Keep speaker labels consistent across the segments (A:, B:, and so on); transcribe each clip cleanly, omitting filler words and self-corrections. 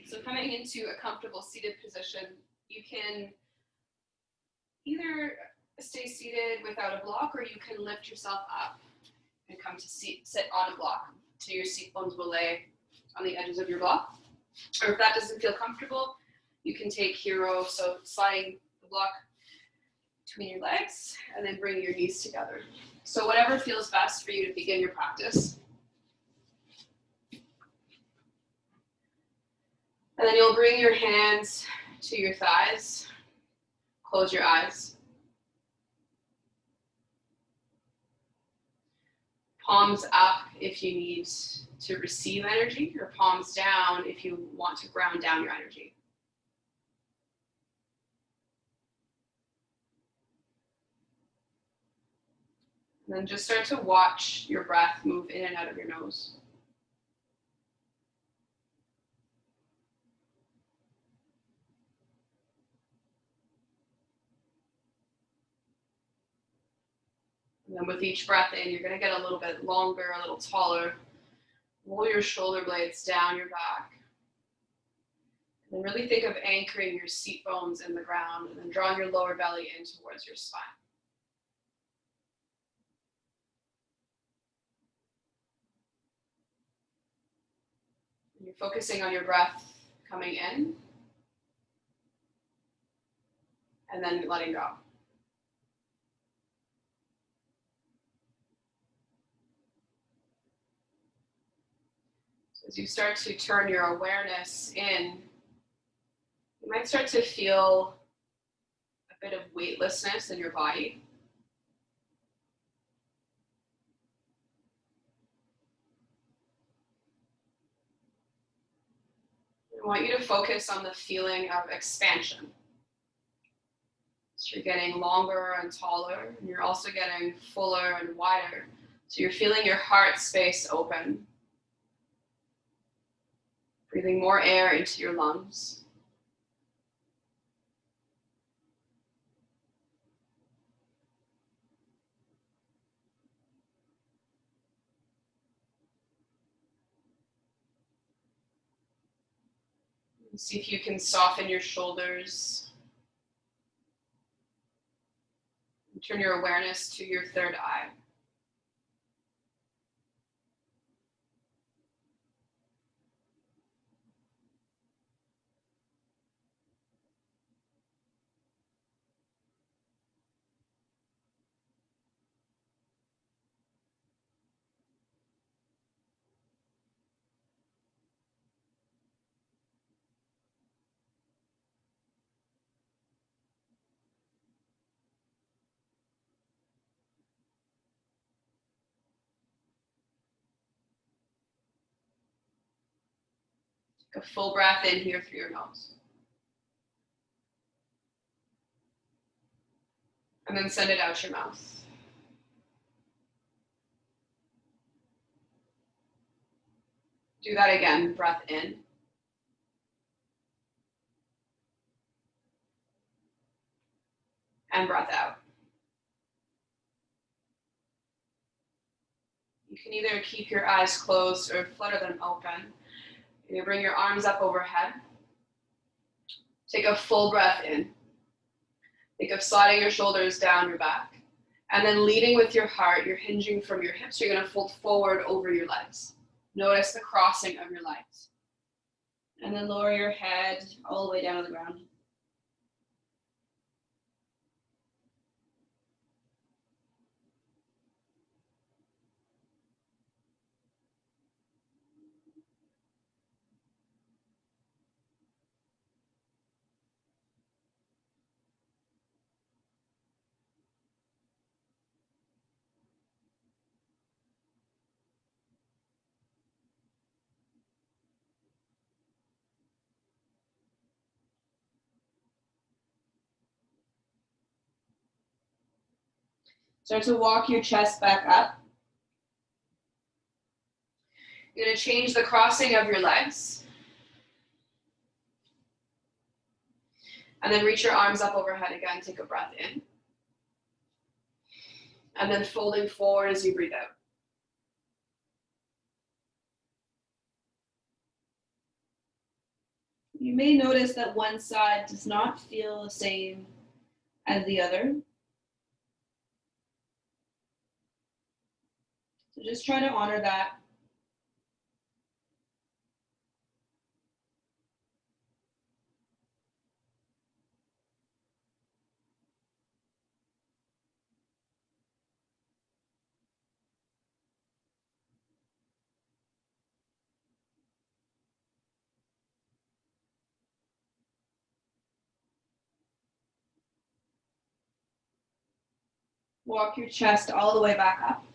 A: So coming into a comfortable seated position, you can either stay seated without a block, or you can lift yourself up and come to sit on a block. So your seat bones will lay on the edges of your block. Or if that doesn't feel comfortable, you can take hero, so sliding the block between your legs and then bring your knees together. So whatever feels best for you to begin your practice. And then you'll bring your hands to your thighs, close your eyes. Palms up if you need to receive energy, or palms down if you want to ground down your energy. And then just start to watch your breath move in and out of your nose. And then with each breath in, you're going to get a little bit longer, a little taller. Roll your shoulder blades down your back. And then really think of anchoring your seat bones in the ground and then drawing your lower belly in towards your spine. And you're focusing on your breath coming in and then letting go. As you start to turn your awareness in, you might start to feel a bit of weightlessness in your body. I want you to focus on the feeling of expansion. So you're getting longer and taller, and you're also getting fuller and wider. So you're feeling your heart space open. Breathing more air into your lungs. See if you can soften your shoulders. And turn your awareness to your third eye. Take a full breath in here through your nose. And then send it out your mouth. Do that again, breath in. And breath out. You can either keep your eyes closed or flutter them open. You bring your arms up overhead. Take a full breath in. Think of sliding your shoulders down your back. And then leading with your heart, you're hinging from your hips. You're going to fold forward over your legs. Notice the crossing of your legs. And then lower your head all the way down to the ground. Start to walk your chest back up. You're going to change the crossing of your legs. And then reach your arms up overhead again. Take a breath in. And then folding forward as you breathe out. You may notice that one side does not feel the same as the other. So just try to honor that. Walk your chest all the way back up.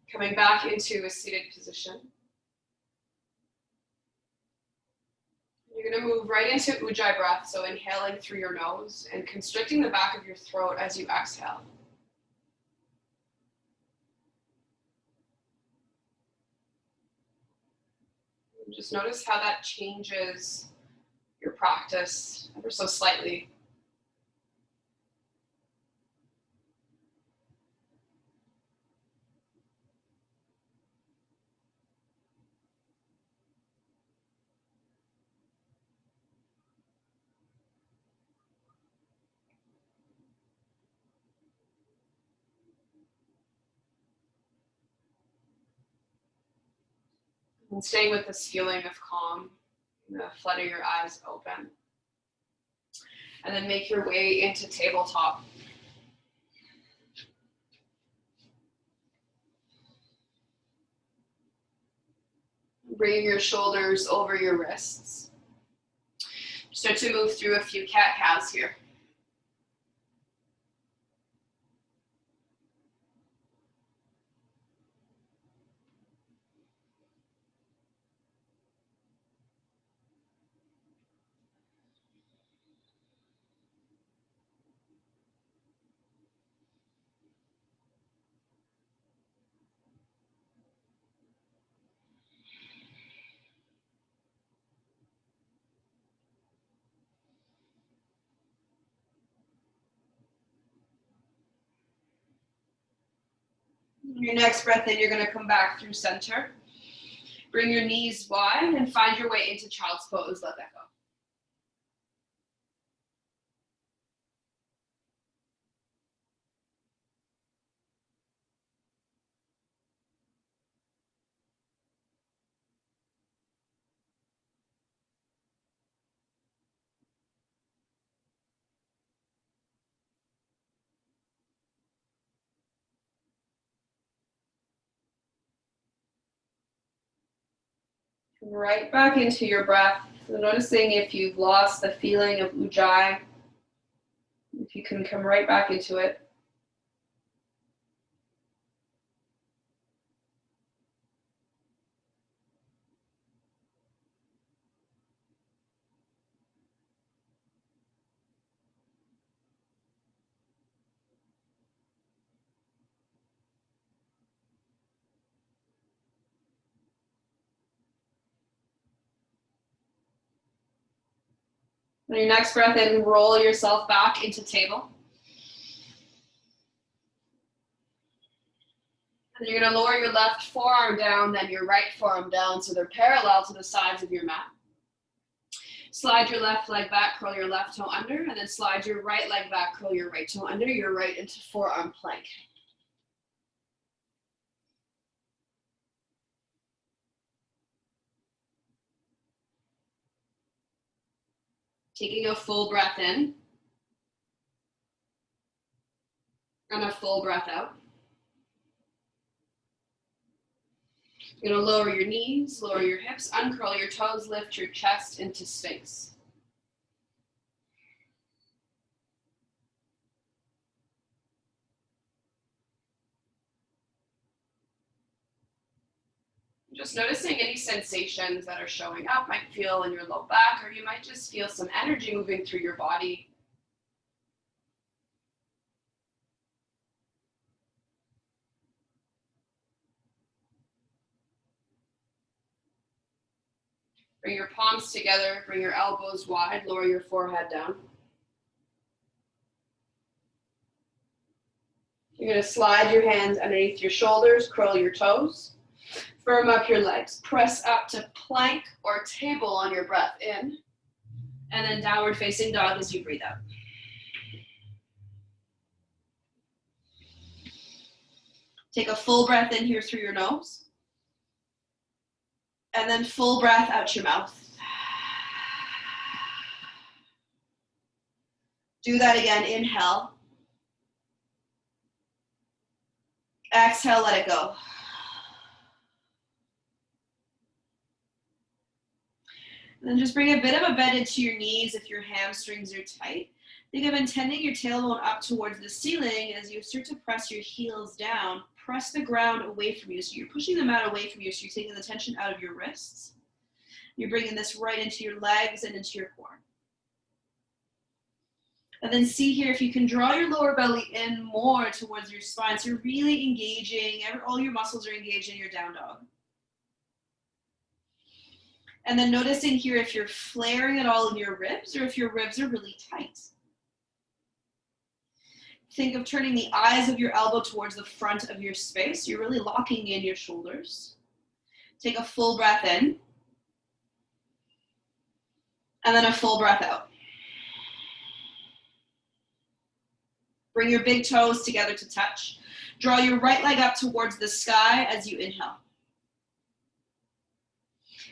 A: Coming back into a seated position. You're going to move right into Ujjayi breath, so inhaling through your nose and constricting the back of your throat as you exhale. And just notice how that changes your practice ever so slightly. And staying with this feeling of calm, flutter your eyes open. And then make your way into tabletop. Bringing your shoulders over your wrists. Start to move through a few cat-cows here. Your next breath in, you're going to come back through center. Bring your knees wide and find your way into child's pose. Let that go. Right back into your breath. So noticing if you've lost the feeling of Ujjayi, if you can come right back into it. On your next breath in, roll yourself back into table. And you're going to lower your left forearm down, then your right forearm down, so they're parallel to the sides of your mat. Slide your left leg back, curl your left toe under, and then slide your right leg back, curl your right toe under, your right into forearm plank. Taking a full breath in, and a full breath out. You're going to lower your knees, lower your hips, uncurl your toes, lift your chest into Sphinx. Just noticing any sensations that are showing up, might feel in your low back, or you might just feel some energy moving through your body. Bring your palms together, bring your elbows wide, lower your forehead down. You're going to slide your hands underneath your shoulders, curl your toes. Firm up your legs. Press up to plank or table on your breath in. And then downward facing dog as you breathe out. Take a full breath in here through your nose. And then full breath out your mouth. Do that again. Inhale. Exhale, let it go. And then just bring a bit of a bend into your knees if your hamstrings are tight. Think of intending your tailbone up towards the ceiling as you start to press your heels down. Press the ground away from you. So you're pushing the mat away from you. So you're taking the tension out of your wrists. You're bringing this right into your legs and into your core. And then see here if you can draw your lower belly in more towards your spine. So you're really engaging, all your muscles are engaged in your down dog. And then noticing here if you're flaring at all in your ribs or if your ribs are really tight. Think of turning the eyes of your elbow towards the front of your space. You're really locking in your shoulders. Take a full breath in. And then a full breath out. Bring your big toes together to touch. Draw your right leg up towards the sky as you inhale.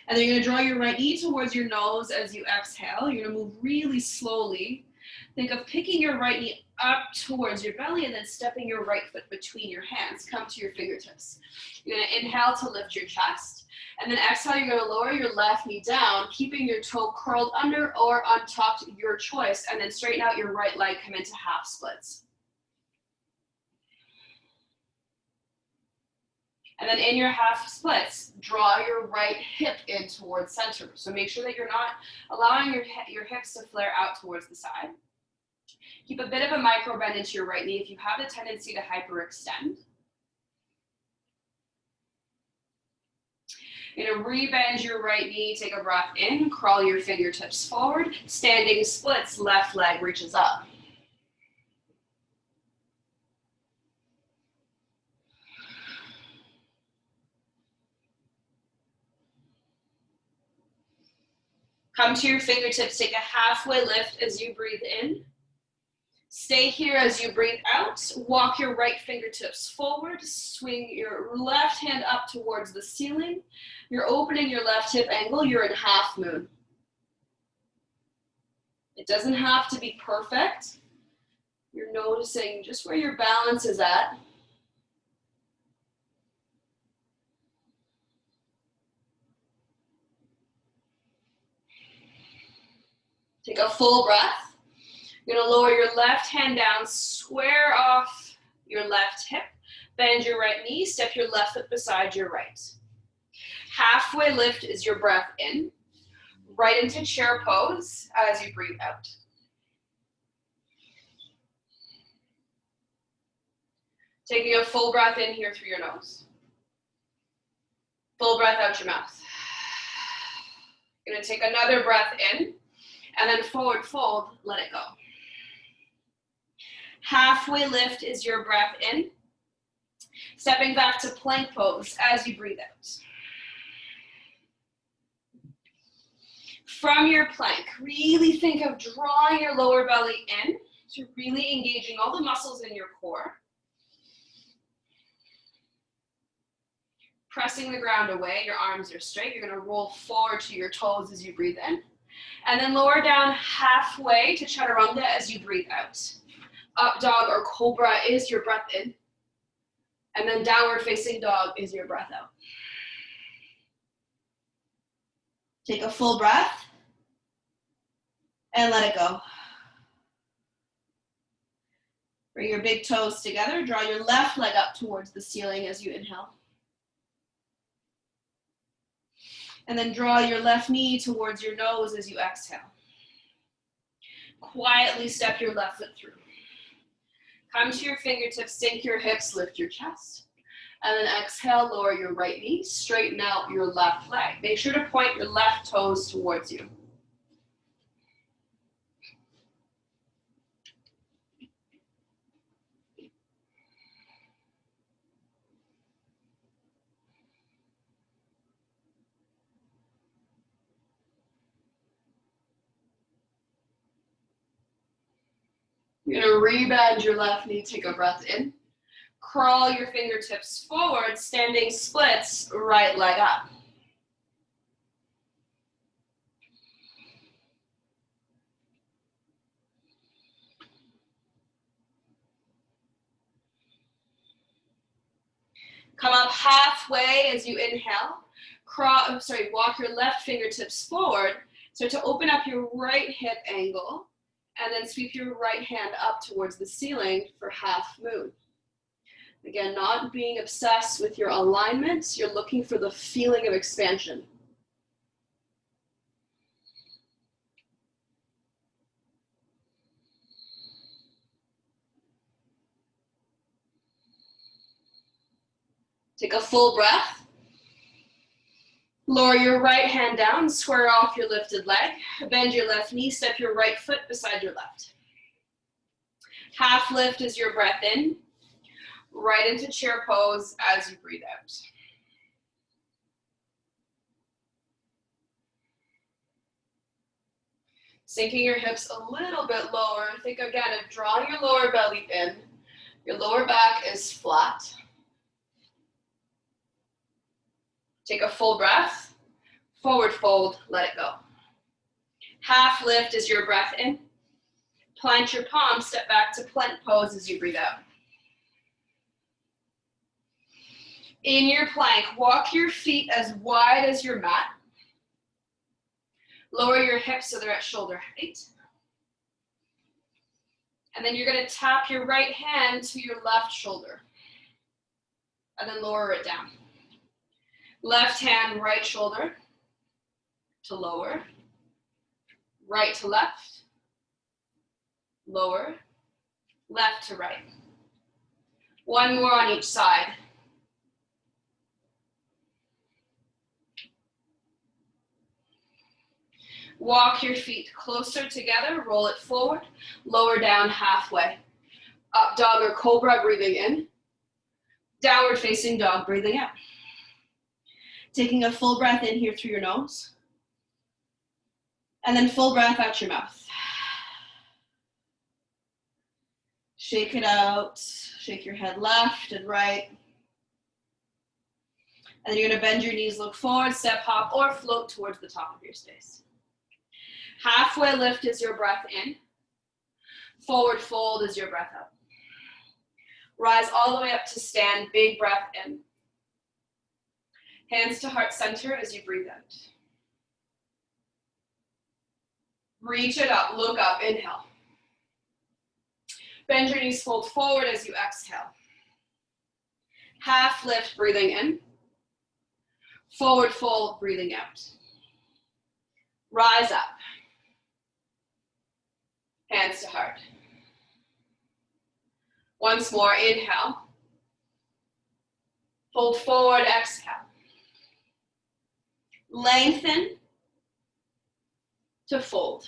A: And then you're going to draw your right knee towards your nose as you exhale. You're going to move really slowly. Think of picking your right knee up towards your belly and then stepping your right foot between your hands. Come to your fingertips. You're going to inhale to lift your chest. And then exhale, you're going to lower your left knee down, keeping your toe curled under or on top, your choice. And then straighten out your right leg, come into half splits. And then in your half splits, draw your right hip in towards center. So make sure that you're not allowing your hips to flare out towards the side. Keep a bit of a micro bend into your right knee if you have the tendency to hyperextend. You're going to rebend your right knee, take a breath in, crawl your fingertips forward. Standing splits, left leg reaches up. Come to your fingertips, take a halfway lift as you breathe in. Stay here as you breathe out. Walk your right fingertips forward. Swing your left hand up towards the ceiling. You're opening your left hip angle. You're in half moon. It doesn't have to be perfect. You're noticing just where your balance is at. Take a full breath. You're going to lower your left hand down, square off your left hip, bend your right knee, step your left foot beside your right. Halfway lift is your breath in, right into chair pose as you breathe out. Taking a full breath in here through your nose. Full breath out your mouth. You're going to take another breath in, and then forward fold, let it go. Halfway lift is your breath in. Stepping back to plank pose as you breathe out. From your plank, really think of drawing your lower belly in, so really engaging all the muscles in your core. Pressing the ground away, your arms are straight. You're going to roll forward to your toes as you breathe in. And then lower down halfway to chaturanga as you breathe out. Up dog or cobra is your breath in. And then downward facing dog is your breath out. Take a full breath. And let it go. Bring your big toes together. Draw your left leg up towards the ceiling as you inhale. And then draw your left knee towards your nose as you exhale. Quietly step your left foot through. Come to your fingertips, sink your hips, lift your chest. And then exhale, lower your right knee, straighten out your left leg. Make sure to point your left toes towards you. You're gonna rebend your left knee, take a breath in. Crawl your fingertips forward, standing splits, right leg up. Come up halfway as you inhale. Walk your left fingertips forward. Start to open up your right hip angle, and then sweep your right hand up towards the ceiling for half moon. Again, not being obsessed with your alignment, you're looking for the feeling of expansion. Take a full breath. Lower your right hand down, square off your lifted leg. Bend your left knee, step your right foot beside your left. Half lift is your breath in, right into chair pose as you breathe out. Sinking your hips a little bit lower. Think again of drawing your lower belly in. Your lower back is flat. Take a full breath. Forward fold, let it go. Half lift is your breath in. Plant your palms, step back to plank pose as you breathe out. In your plank, walk your feet as wide as your mat. Lower your hips so they're at shoulder height. And then you're going to tap your right hand to your left shoulder. And then lower it down. Left hand, right shoulder to lower. Right to left. Lower. Left to right. One more on each side. Walk your feet closer together, roll it forward, lower down halfway. Up dog or cobra, breathing in. Downward facing dog, breathing out. Taking a full breath in here through your nose. And then full breath out your mouth. Shake it out, shake your head left and right. And then you're gonna bend your knees, look forward, step, hop, or float towards the top of your space. Halfway lift is your breath in. Forward fold is your breath up. Rise all the way up to stand, big breath in. Hands to heart center as you breathe out. Reach it up, look up, inhale. Bend your knees, fold forward as you exhale. Half lift, breathing in. Forward fold, breathing out. Rise up. Hands to heart. Once more, inhale. Fold forward, exhale. Lengthen to fold.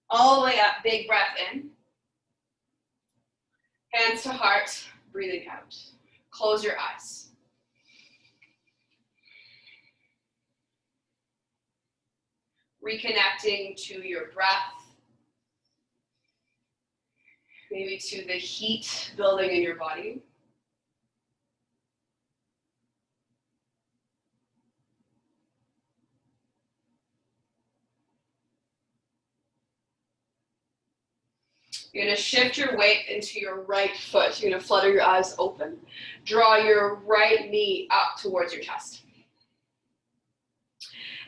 A: All the way up, big breath in. Hands to heart, breathing out. Close your eyes. Reconnecting to your breath. Maybe to the heat building in your body. You're going to shift your weight into your right foot. You're going to flutter your eyes open. Draw your right knee up towards your chest.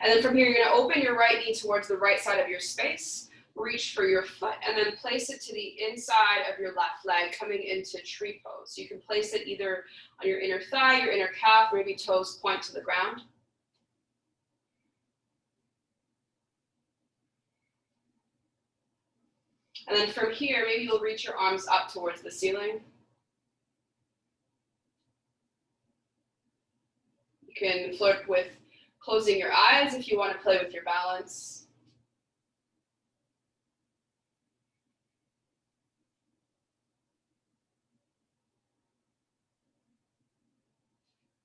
A: And then from here, you're going to open your right knee towards the right side of your space. Reach for your foot and then place it to the inside of your left leg, coming into tree pose. You can place it either on your inner thigh, your inner calf, maybe toes point to the ground. And then from here, maybe you'll reach your arms up towards the ceiling. You can flirt with closing your eyes if you want to play with your balance.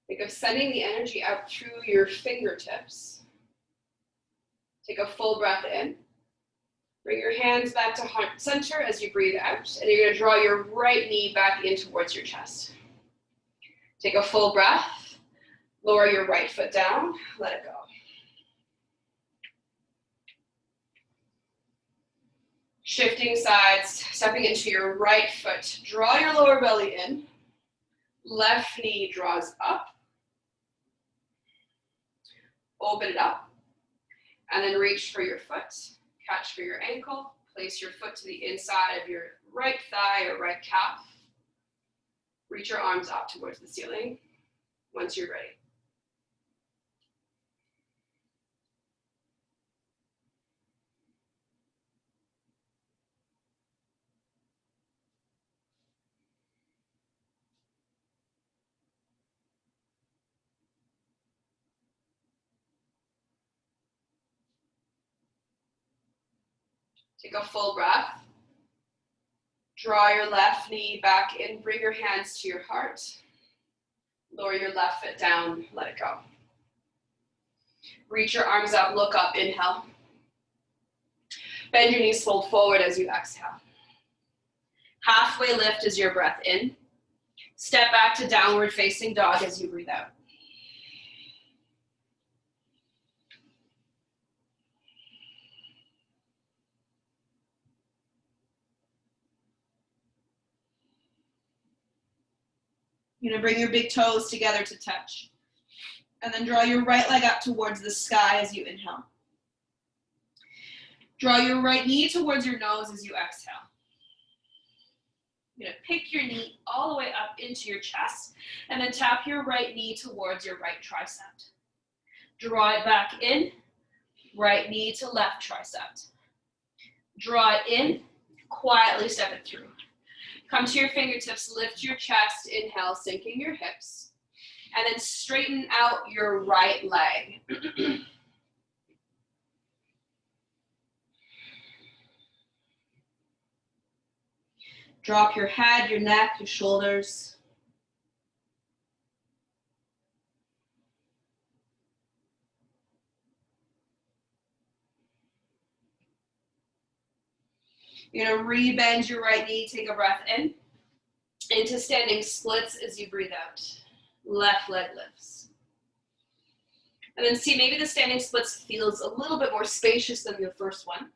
A: Think of sending the energy out through your fingertips. Take a full breath in. Bring your hands back to heart center as you breathe out, and you're going to draw your right knee back in towards your chest. Take a full breath. Lower your right foot down. Let it go. Shifting sides, stepping into your right foot. Draw your lower belly in. Left knee draws up. Open it up. And then reach for your foot. Catch for your ankle. Place your foot to the inside of your right thigh or right calf. Reach your arms up towards the ceiling once you're ready. Take a full breath. Draw your left knee back in. Bring your hands to your heart. Lower your left foot down. Let it go. Reach your arms up. Look up. Inhale. Bend your knees. Fold forward as you exhale. Halfway lift is your breath in. Step back to downward facing dog as you breathe out. You're going to bring your big toes together to touch. And then draw your right leg up towards the sky as you inhale. Draw your right knee towards your nose as you exhale. You're going to pick your knee all the way up into your chest and then tap your right knee towards your right tricep. Draw it back in, right knee to left tricep. Draw it in, quietly step it through. Come to your fingertips, lift your chest, inhale, sinking your hips, and then straighten out your right leg. Drop your head, your neck, your shoulders. You're going to re-bend your right knee, take a breath in, into standing splits as you breathe out. Left leg lifts. And then see, maybe the standing splits feels a little bit more spacious than the first one.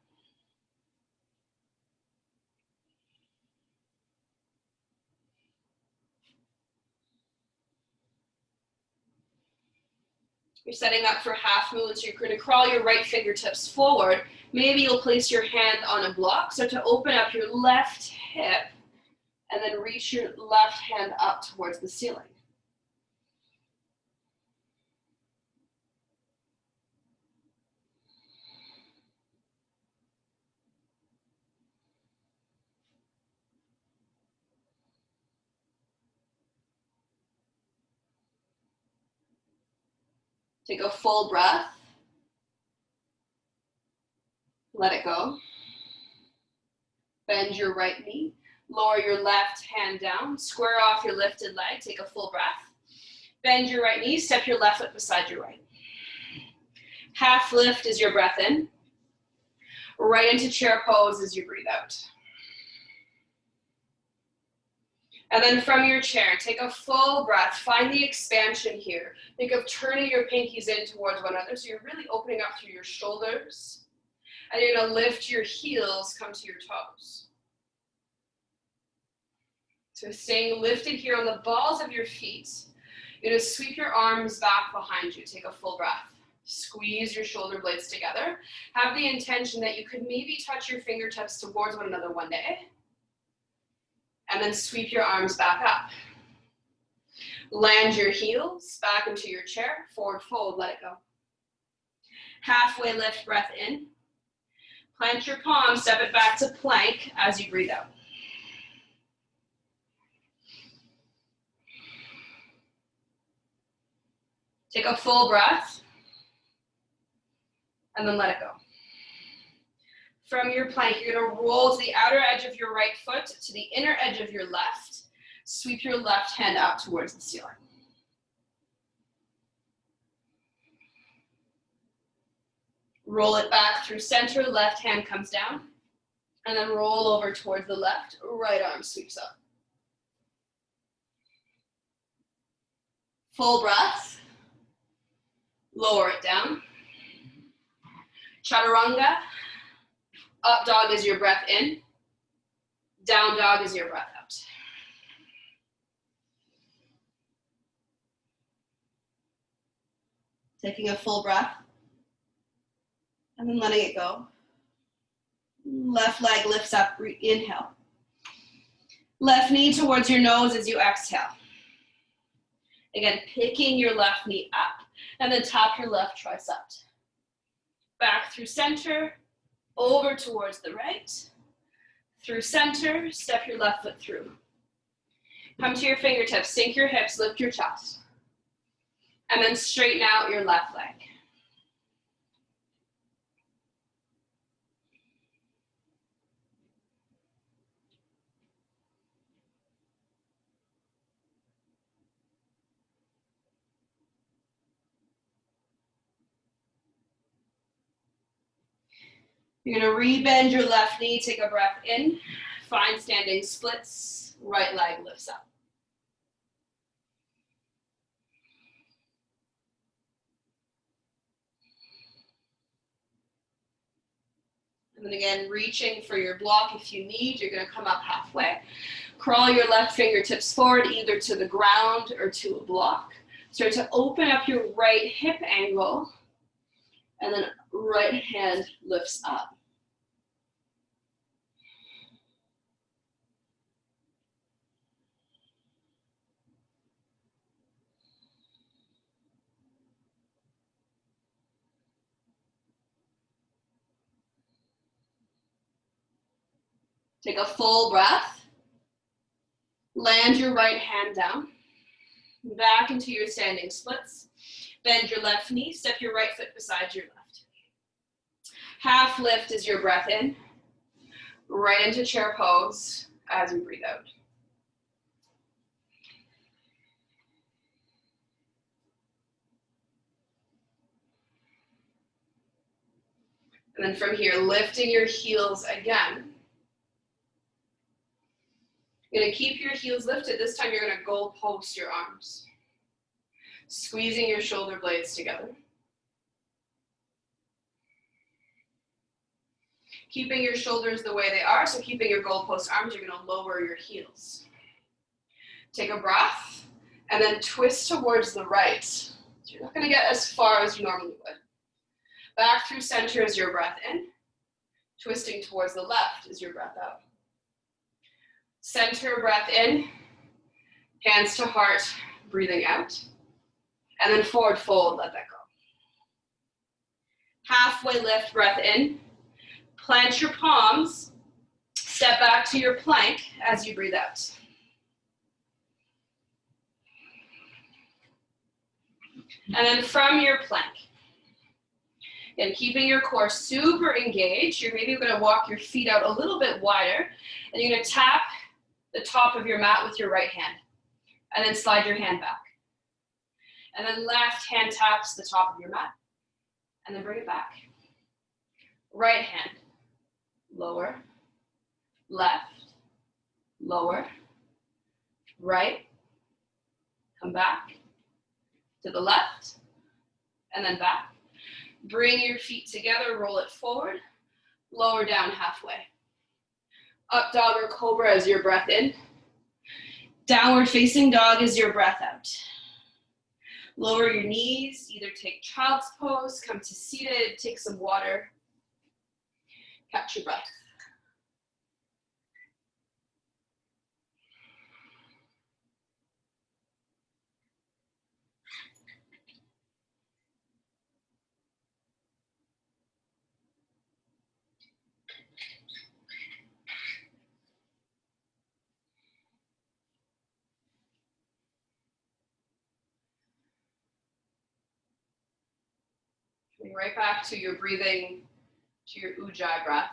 A: You're setting up for half moon, so you're going to crawl your right fingertips forward. Maybe you'll place your hand on a block, so to open up your left hip, and then reach your left hand up towards the ceiling. Take a full breath. Let it go. Bend your right knee. Lower your left hand down. Square off your lifted leg. Take a full breath. Bend your right knee. Step your left foot beside your right. Half lift is your breath in. Right into chair pose as you breathe out. And then from your chair, take a full breath. Find the expansion here. Think of turning your pinkies in towards one another. So you're really opening up through your shoulders. And you're going to lift your heels, come to your toes. So staying lifted here on the balls of your feet. You're going to sweep your arms back behind you. Take a full breath. Squeeze your shoulder blades together. Have the intention that you could maybe touch your fingertips towards one another one day. And then sweep your arms back up. Land your heels back into your chair. Forward fold, let it go. Halfway lift, breath in. Plant your palms, step it back to plank as you breathe out. Take a full breath. And then let it go. From your plank, you're going to roll to the outer edge of your right foot to the inner edge of your left. Sweep your left hand out towards the ceiling. Roll it back through center, left hand comes down. And then roll over towards the left, right arm sweeps up. Full breath. Lower it down. Chaturanga. Up dog is your breath in. Down dog is your breath out. Taking a full breath. And then letting it go. Left leg lifts up, inhale. Left knee towards your nose as you exhale. Again, picking your left knee up, and then tap your left tricep. Back through center, over towards the right. Through center, step your left foot through. Come to your fingertips, sink your hips, lift your chest. And then straighten out your left leg. You're gonna rebend your left knee, take a breath in, find standing splits, right leg lifts up. And then again, reaching for your block if you need, you're gonna come up halfway. Crawl your left fingertips forward, either to the ground or to a block. Start to open up your right hip angle, and then right hand lifts up. Take a full breath. Land your right hand down. Back into your standing splits. Bend your left knee, step your right foot beside your left. Half lift is your breath in. Right into chair pose as you breathe out. And then from here, lifting your heels again. You're gonna keep your heels lifted. This time you're gonna goal post your arms. Squeezing your shoulder blades together. Keeping your shoulders the way they are, so keeping your goal post arms, you're gonna lower your heels. Take a breath, and then twist towards the right. So you're not gonna get as far as you normally would. Back through center is your breath in. Twisting towards the left is your breath out. Center breath in, hands to heart, breathing out. And then forward fold, let that go. Halfway lift, breath in. Plant your palms, step back to your plank as you breathe out. And then from your plank, and keeping your core super engaged, you're maybe gonna walk your feet out a little bit wider, and you're gonna tap the top of your mat with your right hand, and then slide your hand back. And then left hand taps the top of your mat, and then bring it back. Right hand, lower, left, lower, right, come back, to the left, and then back. Bring your feet together, roll it forward, lower down halfway. Up dog or cobra is your breath in. Downward facing dog is your breath out. Lower your knees, either take child's pose, come to seated, take some water. Catch your breath. Coming right back to your breathing, to your Ujjayi breath.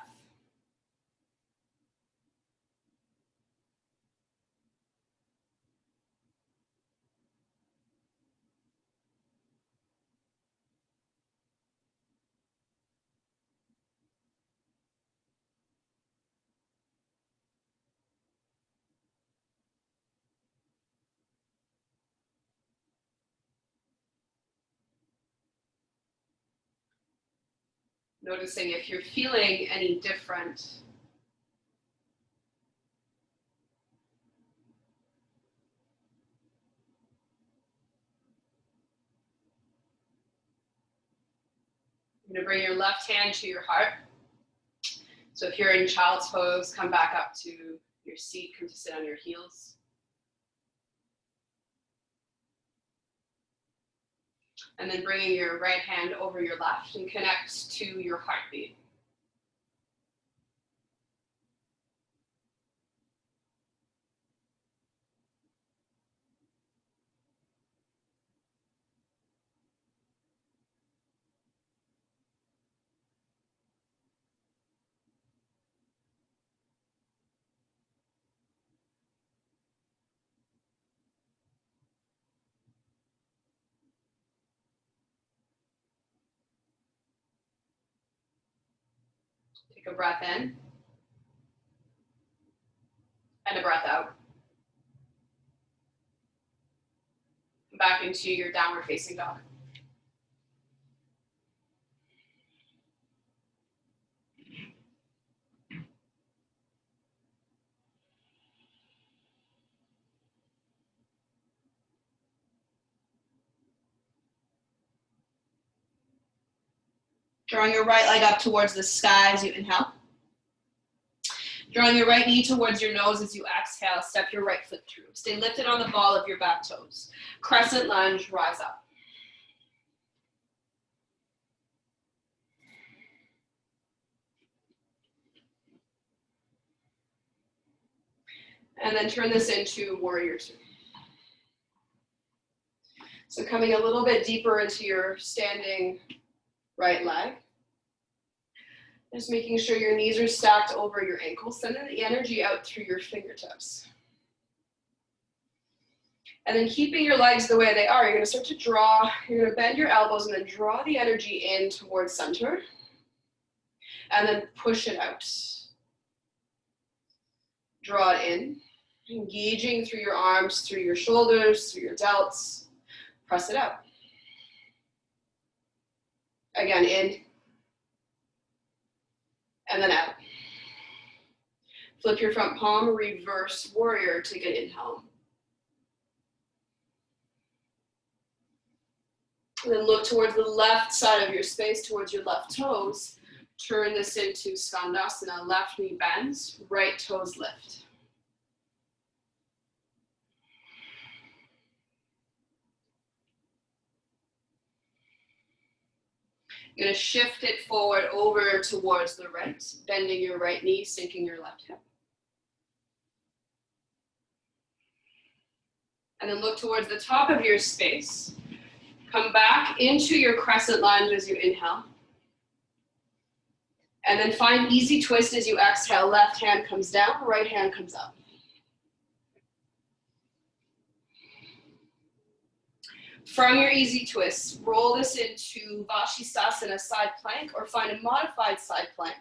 A: Noticing if you're feeling any different. You're going to bring your left hand to your heart. So if you're in child's pose, come back up to your seat, come to sit on your heels. And then bringing your right hand over your left and connect to your heartbeat. Take a breath in and a breath out. Back into your downward facing dog. Drawing your right leg up towards the sky as you inhale. Drawing your right knee towards your nose as you exhale, step your right foot through. Stay lifted on the ball of your back toes. Crescent lunge, rise up. And then turn this into warrior two. So coming a little bit deeper into your standing right leg. Just making sure your knees are stacked over your ankles, sending the energy out through your fingertips. And then keeping your legs the way they are, you're gonna start to draw, you're gonna bend your elbows and then draw the energy in towards center. And then push it out. Draw it in, engaging through your arms, through your shoulders, through your delts. Press it out. Again, in. And then out. Flip your front palm, reverse warrior, take an inhale. And then look towards the left side of your space, towards your left toes. Turn this into Skandasana, left knee bends, right toes lift. You're gonna shift it forward over towards the right, bending your right knee, sinking your left hip. And then look towards the top of your space. Come back into your crescent lunge as you inhale. And then find easy twist as you exhale. Left hand comes down, right hand comes up. From your easy twist, roll this into Vashisthasana, side plank, or find a modified side plank.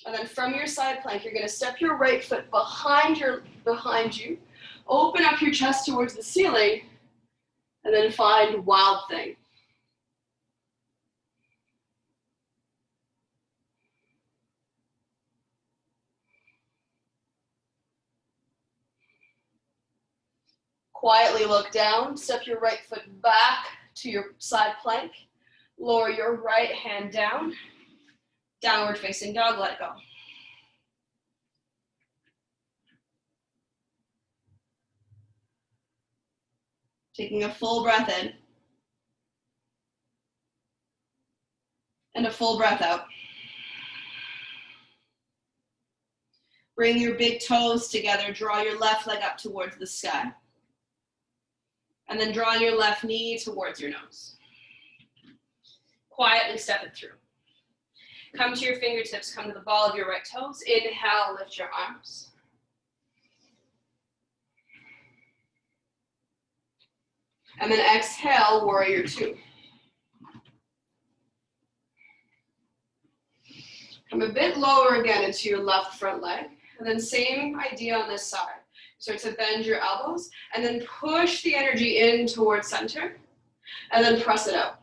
A: And then from your side plank, you're gonna step your right foot behind you, open up your chest towards the ceiling, and then find Wild Thing. Quietly look down, step your right foot back to your side plank, lower your right hand down, downward facing dog, let go. Taking a full breath in, and a full breath out. Bring your big toes together, draw your left leg up towards the sky. And then draw your left knee towards your nose. Quietly step it through. Come to your fingertips, come to the ball of your right toes. Inhale, lift your arms. And then exhale, warrior two. Come a bit lower again into your left front leg. And then same idea on this side. Start to bend your elbows and then push the energy in towards center and then press it out.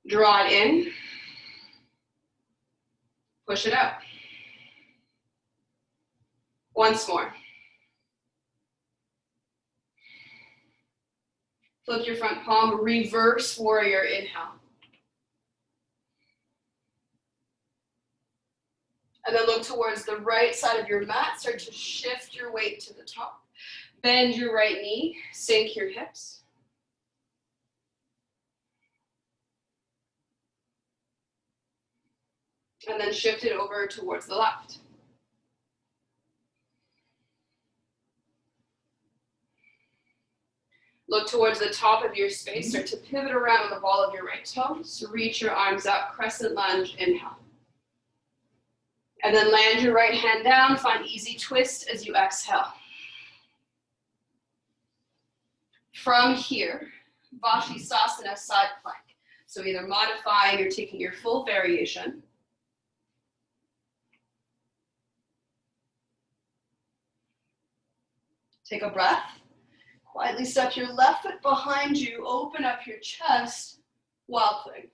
A: Draw it in, push it out. Once more. Flip your front palm, reverse warrior, inhale. And then look towards the right side of your mat. Start to shift your weight to the top. Bend your right knee, sink your hips. And then shift it over towards the left. Look towards the top of your space. Start to pivot around the ball of your right toes. Reach your arms up, crescent lunge, inhale. And then land your right hand down, find easy twist as you exhale. From here, Vashisthasana side plank. So either modifying or taking your full variation. Take a breath. Quietly step your left foot behind you, open up your chest, wild thing.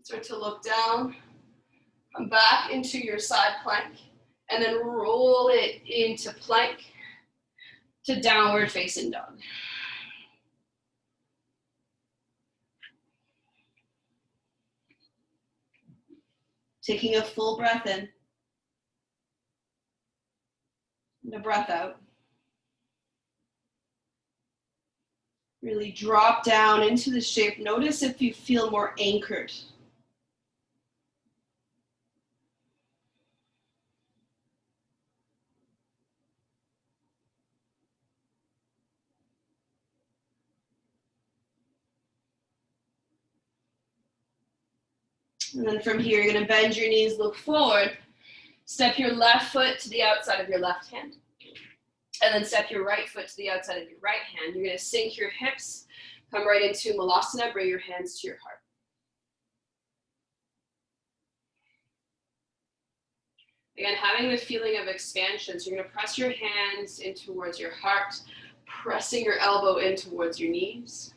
A: Start to look down, come back into your side plank, and then roll it into plank to downward facing dog. Taking a full breath in, and a breath out. Really drop down into the shape. Notice if you feel more anchored. And then from here, you're going to bend your knees, look forward. Step your left foot to the outside of your left hand. And then step your right foot to the outside of your right hand. You're going to sink your hips, come right into Malasana, bring your hands to your heart. Again, having the feeling of expansion. So you're going to press your hands in towards your heart, pressing your elbow in towards your knees.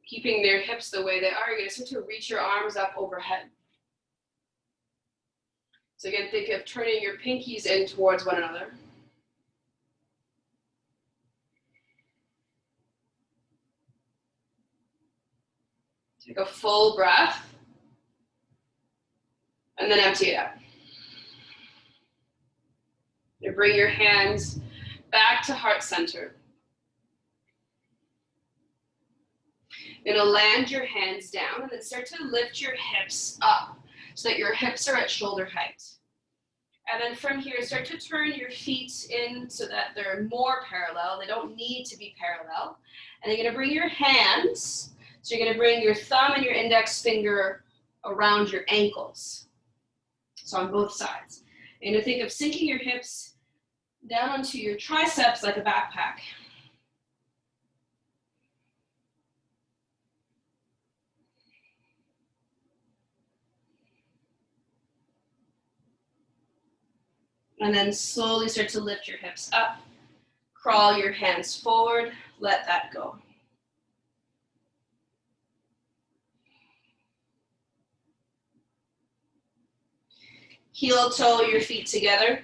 A: Keeping their hips the way they are, you're going to start to reach your arms up overhead. So again, think of turning your pinkies in towards one another. Take a full breath. And then empty it out. You bring your hands back to heart center. You're going to land your hands down and then start to lift your hips up so that your hips are at shoulder height. And then from here, start to turn your feet in so that they're more parallel. They don't need to be parallel. And you're going to bring your hands, so you're going to bring your thumb and your index finger around your ankles. So on both sides. And you're going to think of sinking your hips down onto your triceps like a backpack. And then slowly start to lift your hips up. Crawl your hands forward. Let that go. Heel toe your feet together.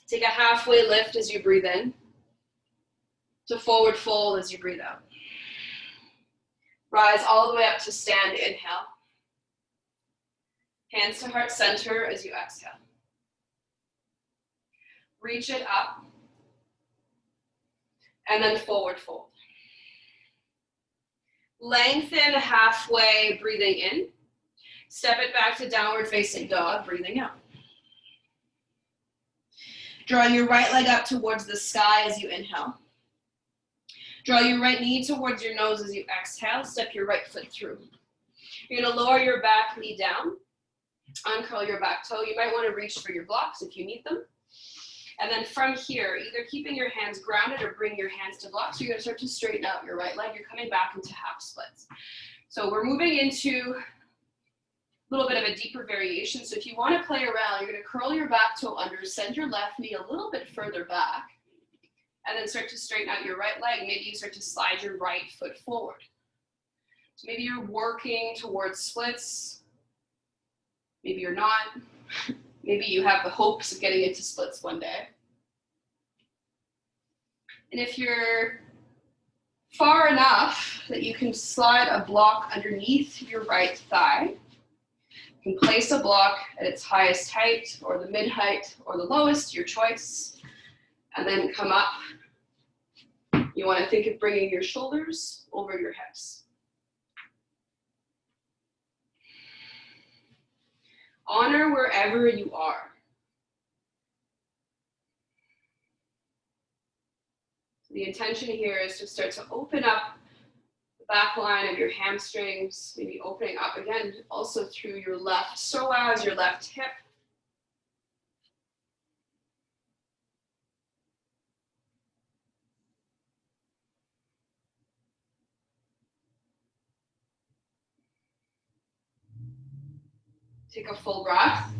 A: Take a halfway lift as you breathe in. To forward fold as you breathe out. Rise all the way up to stand, inhale. Hands to heart center as you exhale. Reach it up. And then forward fold. Lengthen halfway, breathing in. Step it back to downward facing dog, breathing out. Draw your right leg up towards the sky as you inhale. Draw your right knee towards your nose as you exhale. Step your right foot through. You're going to lower your back knee down. Uncurl your back toe. You might want to reach for your blocks if you need them. And then from here, either keeping your hands grounded or bring your hands to blocks, you're gonna start to straighten out your right leg. You're coming back into half splits. So we're moving into a little bit of a deeper variation. So if you wanna play around, you're gonna curl your back toe under, send your left knee a little bit further back, and then start to straighten out your right leg. Maybe you start to slide your right foot forward. So maybe you're working towards splits. Maybe you're not. Maybe you have the hopes of getting into splits one day. And if you're far enough that you can slide a block underneath your right thigh, you can place a block at its highest height or the mid height or the lowest, your choice, and then come up. You want to think of bringing your shoulders over your hips. Honor wherever you are. The intention here is to start to open up the back line of your hamstrings, maybe opening up again also through your left psoas, your left hip. Take a full breath.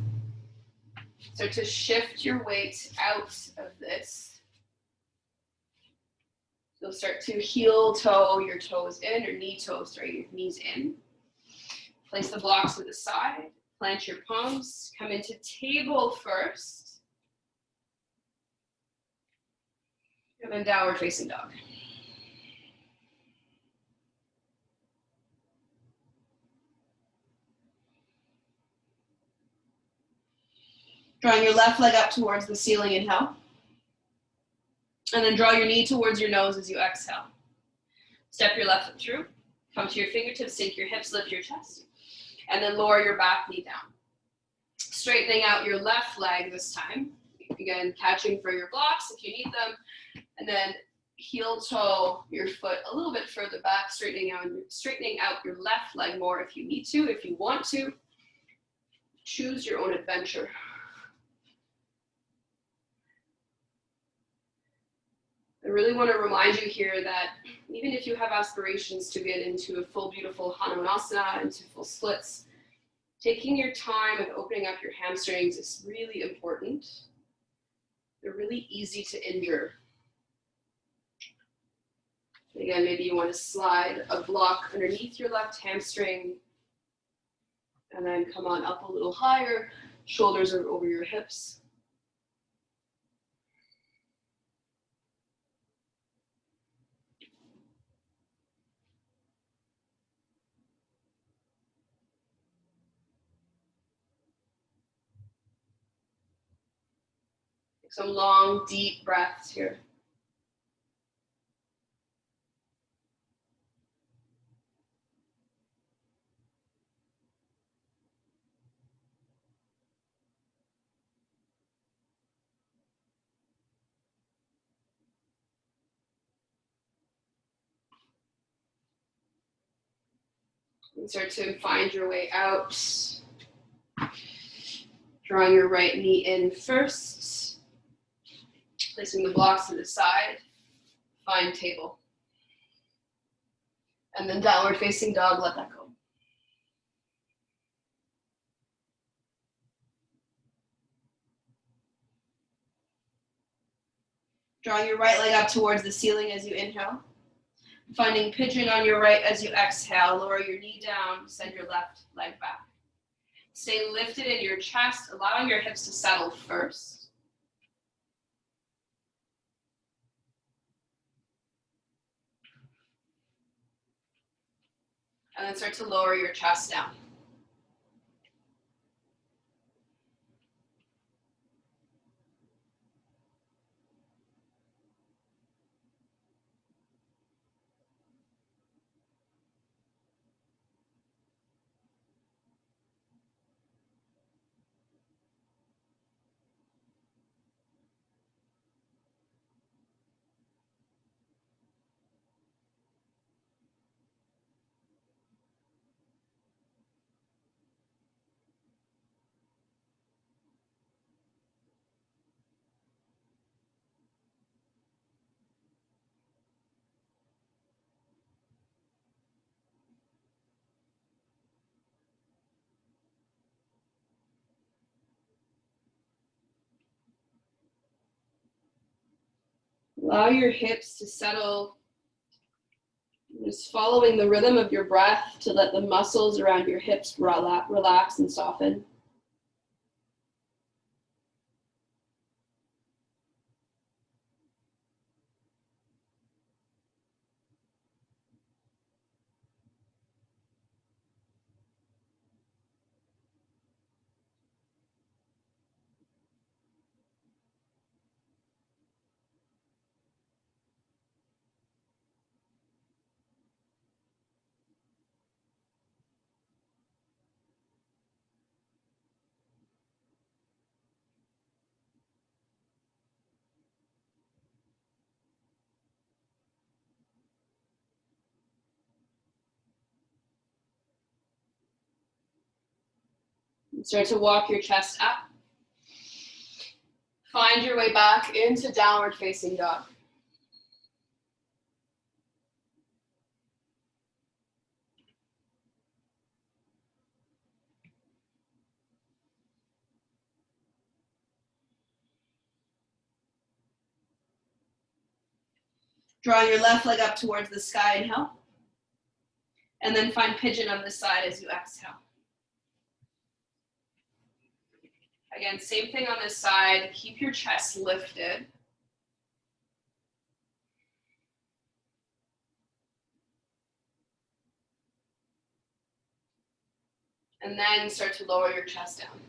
A: Start to shift your weight out of this. You'll start to heel toe your toes in, or knee toes, sorry, your knees in. Place the blocks to the side, plant your palms, come into table first. And then downward facing dog. Drawing your left leg up towards the ceiling, inhale. And then draw your knee towards your nose as you exhale. Step your left foot through, come to your fingertips, sink your hips, lift your chest, and then lower your back knee down. Straightening out your left leg this time. Again, catching for your blocks if you need them, and then heel toe your foot a little bit further back, straightening out your left leg more if you need to, if you want to. Choose your own adventure. I really want to remind you here that even if you have aspirations to get into a full, beautiful Hanumanasana, into full splits, taking your time and opening up your hamstrings is really important. They're really easy to injure. Again, maybe you want to slide a block underneath your left hamstring and then come on up a little higher. Shoulders are over your hips. Take some long, deep breaths here. And start to find your way out. Drawing your right knee in first. Placing the blocks to the side. Find table. And then downward facing dog, let that go. Drawing your right leg up towards the ceiling as you inhale. Finding pigeon on your right as you exhale. Lower your knee down, send your left leg back. Stay lifted in your chest, allowing your hips to settle first. And then start to lower your chest down. Allow your hips to settle. Just following the rhythm of your breath to let the muscles around your hips relax and soften. Start to walk your chest up. Find your way back into downward facing dog. Draw your left leg up towards the sky, inhale. And then find pigeon on this side as you exhale. Again, same thing on this side. Keep your chest lifted. And then start to lower your chest down.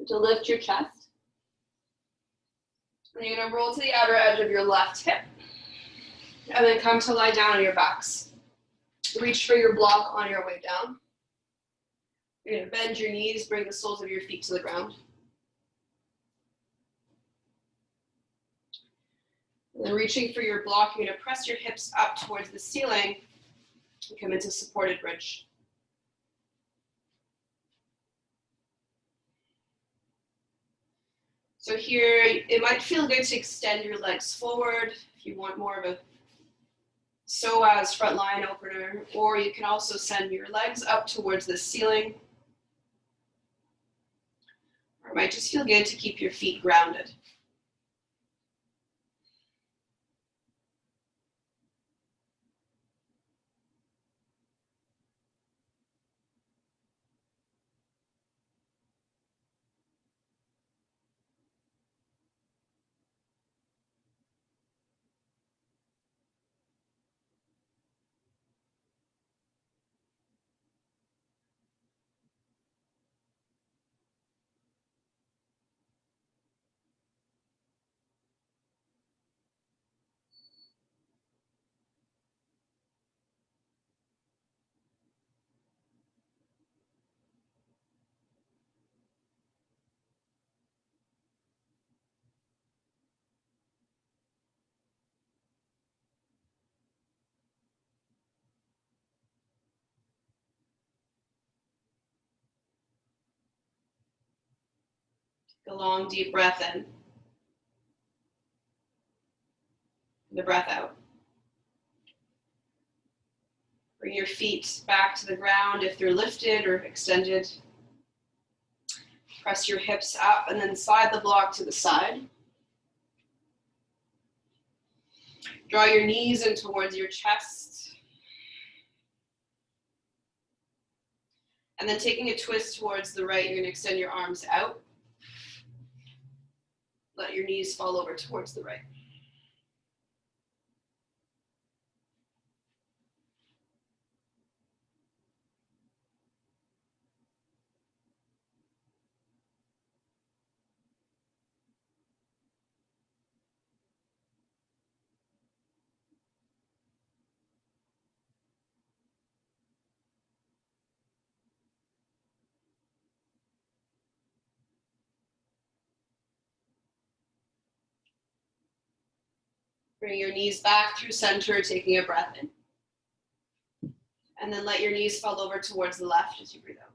A: To lift your chest. And you're going to roll to the outer edge of your left hip. And then come to lie down on your backs. Reach for your block on your way down. You're going to bend your knees, bring the soles of your feet to the ground. And then reaching for your block, you're going to press your hips up towards the ceiling and come into supported bridge. So here, it might feel good to extend your legs forward if you want more of a psoas front line opener, or you can also send your legs up towards the ceiling. Or it might just feel good to keep your feet grounded. Take a long, deep breath in. And the breath out. Bring your feet back to the ground if they're lifted or extended. Press your hips up and then slide the block to the side. Draw your knees in towards your chest. And then taking a twist towards the right, you're going to extend your arms out. Let your knees fall over towards the right. Bring your knees back through center, taking a breath in. And then let your knees fall over towards the left as you breathe out.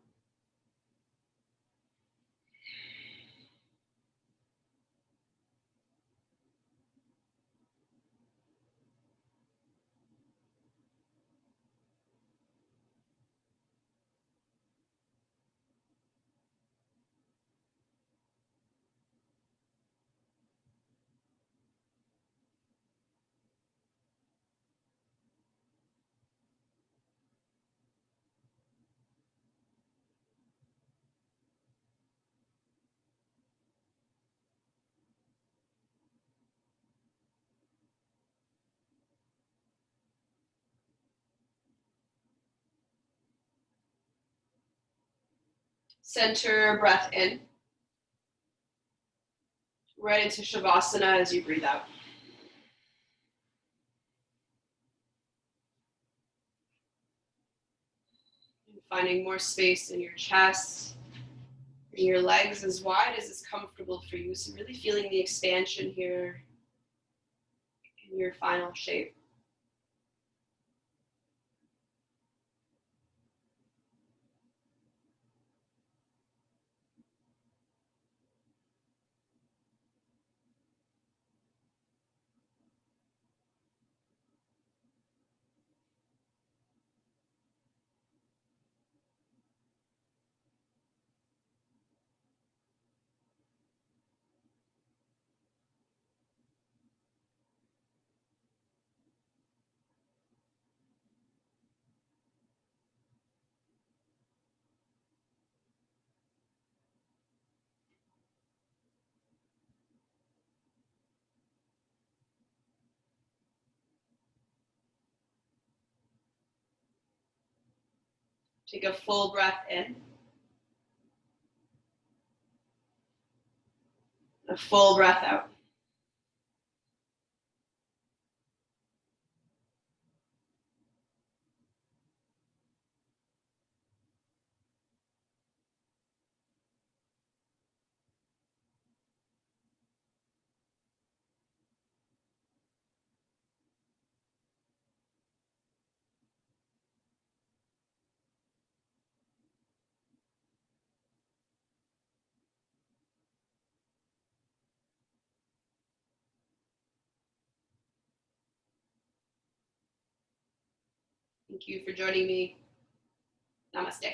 A: Center, breath in. Right into Shavasana as you breathe out. And finding more space in your chest, and your legs as wide as is comfortable for you. So really feeling the expansion here in your final shape. Take a full breath in. A full breath out. Thank you for joining me. Namaste.